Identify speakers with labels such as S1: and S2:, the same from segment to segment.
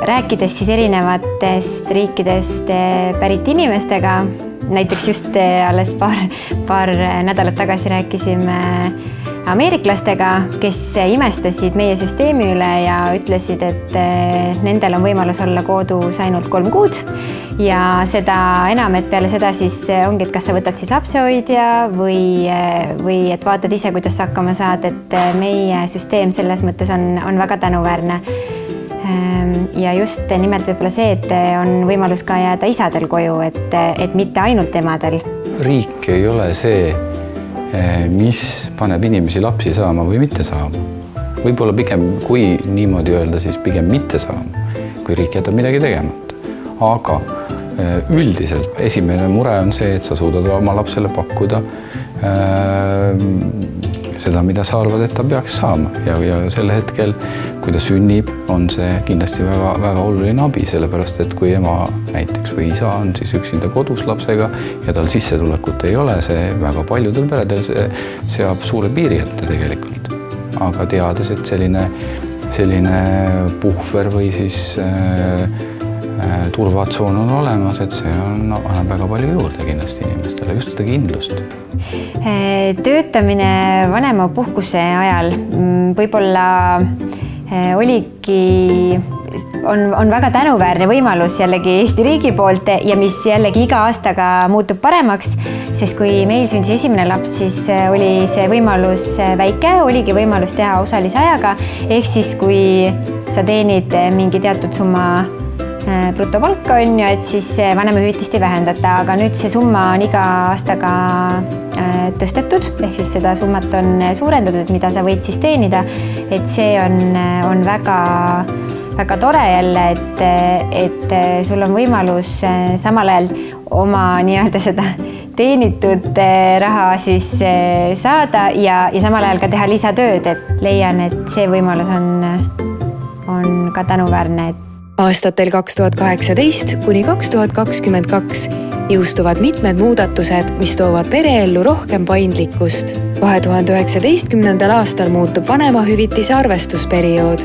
S1: rääkides siis erinevatest riikidest pärit inimestega, näiteks just alles paar nädalat tagasi rääkisime ameeriklastega, kes imestasid meie süsteemi üle ja ütlesid, et nendel on võimalus olla kodus ainult 3 kuud ja seda enam, et peale seda siis ongi, et kas sa võtad siis lapsehoidja või et vaatad ise, kuidas sa hakkama saad, et meie süsteem selles mõttes on väga tänuväärne. Ja just nimelt võib-olla see, et on võimalus ka jääda isadel koju, et mitte ainult emadel.
S2: Riik ei ole see, mis paneb inimesi lapsi saama või mitte saama. Võib-olla pigem, kui niimoodi öelda, siis pigem mitte saama, kui riik jätab midagi tegemata. Aga üldiselt esimene mure on see, et sa suudad oma lapsele pakkuda seda, mida sa arvad, et ta peaks saama. Ja sel hetkel, kui ta sünnib, on see kindlasti väga oluline abi, sellepärast, et kui ema näiteks või isa on siis üksinda kodus lapsega ja tal sissetulekut ei ole, see väga paljudel peredel seab suure piiri ette tegelikult. Aga teades, et selline puhver või siis turvatsoon on olemas, et see annab väga palju juurde kindlasti inimestele, just seda kindlust.
S1: Töötamine vanemapuhkuse ajal võib-olla on väga tänuväärne võimalus jällegi Eesti riigi poolt ja mis jällegi iga aastaga muutub paremaks, sest kui meil sündis esimene laps, siis oli see võimalus väike, oligi võimalus teha osalise ajaga, ehk siis kui sa teenid mingi teatud summa brutopalka on ju, et siis vanemahüvitist ei vähendata, aga nüüd see summa on iga aastaga tõstetud, ehk siis seda summat on suurendatud, mida sa võid siis teenida, et see on väga tore jälle, et sul on võimalus samal ajal oma nii-öelda seda teenitud raha siis saada ja samal ajal ka teha lisatööd, et leian, et see võimalus on ka tänuväärne.
S3: Aastatel 2018 kuni 2022 jõustuvad mitmed muudatused, mis toovad pereellu rohkem paindlikkust. 2019. aastal muutub vanemahüvitise arvestusperiood.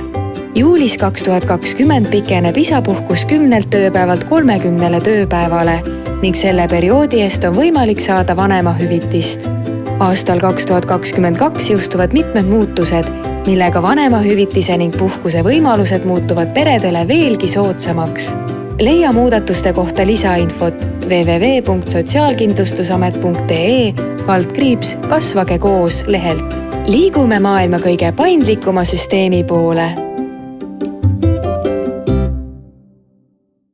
S3: Juulis 2020 pikeneb isapuhkus 10 tööpäevalt 30 tööpäevale ning selle perioodi eest on võimalik saada vanemahüvitist. Aastal 2022 jõustuvad mitmed muutused, millega vanemahüvitise ning puhkuse võimalused muutuvad peredele veelgi soodsamaks. Leia muudatuste kohta lisainfot www.sotsiaalkindlustusamet.ee/kasvage koos lehelt. Liigume maailma kõige paindlikuma süsteemi poole.